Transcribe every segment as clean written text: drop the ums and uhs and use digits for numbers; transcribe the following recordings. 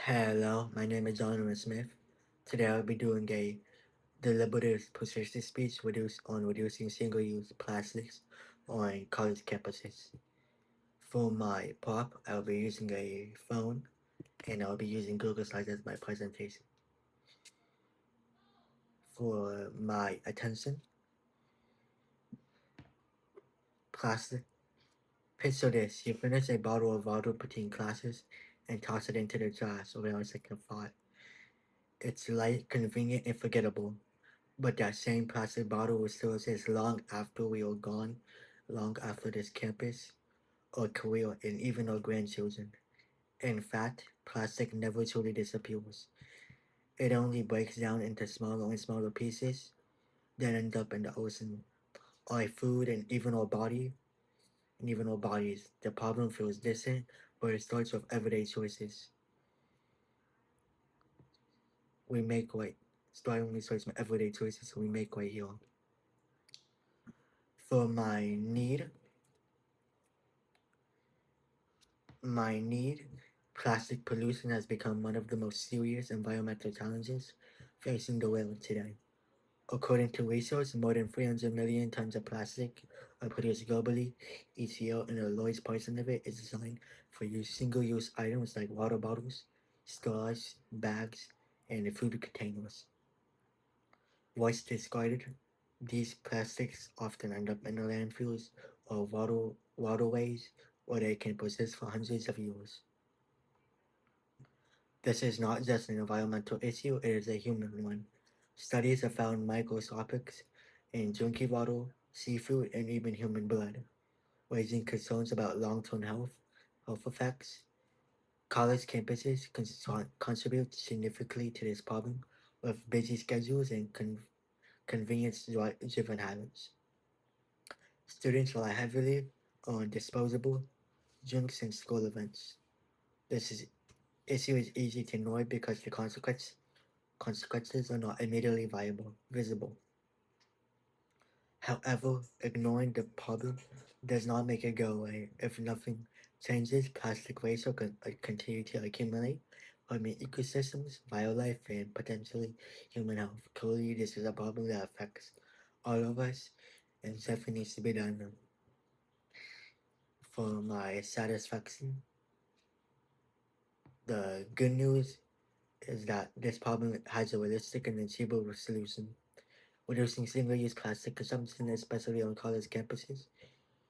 Hello, my name is Jonathan Smith. Today I'll be doing a deliberative persistent speech on reducing single-use plastics on college campuses. For my prop, I'll be using a phone and I'll be using Google Slides as my presentation. For my attention, plastic. Picture this, you finish a bottle of water between classes and toss it into the trash without a second thought. It's light, convenient, and forgettable. But that same plastic bottle will still exist long after we are gone, long after this campus, our career, and even our grandchildren. In fact, plastic never truly disappears. It only breaks down into smaller and smaller pieces that end up in the ocean, our food, and even our bodies. The problem feels distant, but it starts with everyday choices we make right. Starting with everyday choices we make right here. For my need, plastic pollution has become one of the most serious environmental challenges facing the world today. According to research, more than 300 million tons of plastic are produced globally each year, and a large portion of it is designed for use single-use items like water bottles, straws, bags, and food containers. Once discarded, these plastics often end up in the landfills or waterways, where they can persist for hundreds of years. This is not just an environmental issue, it is a human one. Studies have found microscopics in drinking water, seafood, and even human blood, raising concerns about long-term health effects. College campuses contribute significantly to this problem with busy schedules and convenience-driven habits. Students rely heavily on disposable drinks and school events. This issue is easy to ignore because the consequences are not immediately visible. However, ignoring the problem does not make it go away. If nothing changes, plastic waste will continue to accumulate, harming ecosystems, wildlife, and potentially human health. Clearly, this is a problem that affects all of us and something needs to be done. For my satisfaction, the good news is that this problem has a realistic and achievable solution. Reducing single-use plastic consumption, especially on college campuses,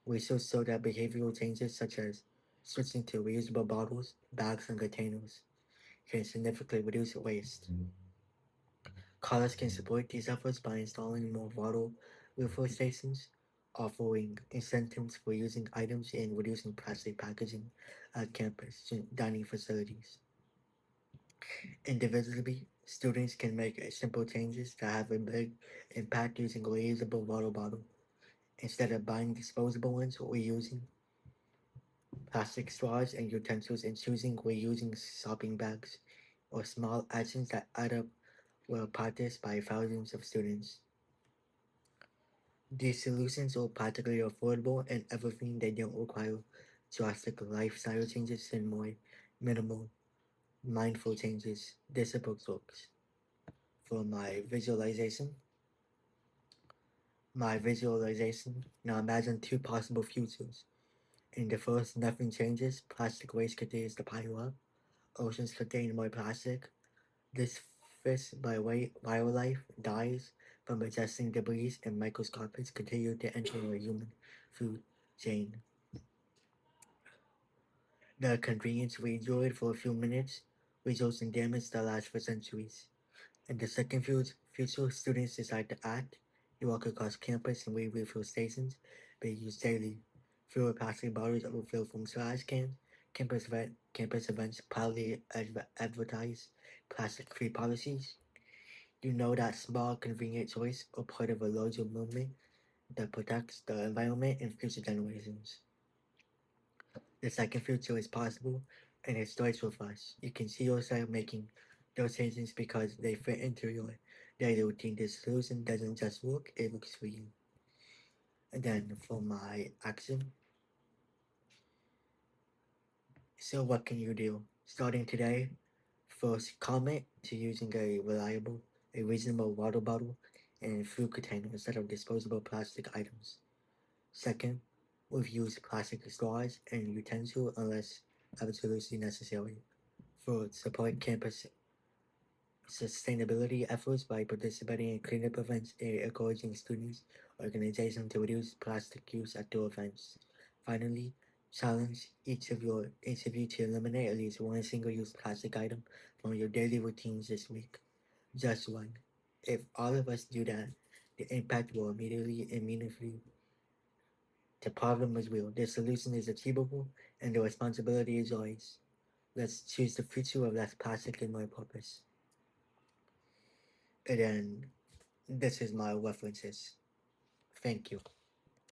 research showed that behavioral changes such as switching to reusable bottles, bags, and containers can significantly reduce waste. Colleges can support these efforts by installing more water refill stations, offering incentives for using items, and reducing plastic packaging at campus dining facilities. Individually, students can make simple changes that have a big impact using a reusable water bottle instead of buying disposable ones or reusing plastic straws and utensils and choosing reusing shopping bags or small actions that add up were practiced by thousands of students. These solutions are practically affordable and everything they don't require drastic lifestyle changes and more minimal mindful changes. This book works. For my visualization, now imagine two possible futures. In the first, nothing changes, plastic waste continues to pile up, oceans contain more plastic, this fish by wildlife dies from digesting debris, and microscopics continue to enter the human food chain. The convenience we enjoyed for a few minutes results in damage that lasts for centuries. In the second future, students decide to act. You walk across campus and read refill stations being used daily. Fewer plastic bottles overflow from trash cans. Campus events proudly advertise plastic-free policies. You know that small, convenient choice are part of a larger movement that protects the environment and future generations. The second future is possible, and it starts with us. You can see yourself making those changes because they fit into your daily routine. This solution doesn't just work, it works for you. And then for my action, so what can you do? Starting today, First, commit to using a reasonable water bottle and food container instead of disposable plastic items. Second, we've used plastic straws and utensils unless absolutely necessary. Third, support campus sustainability efforts by participating in cleanup events and encouraging students organizations to reduce plastic use at their events. Finally, challenge each of you to eliminate at least one single-use plastic item from your daily routines this week. Just one. If all of us do that, the impact will immediately and meaningfully. The problem is real, the solution is achievable, and the responsibility is ours. Let's choose the future of less plastic and more purpose. And then this is my references. Thank you.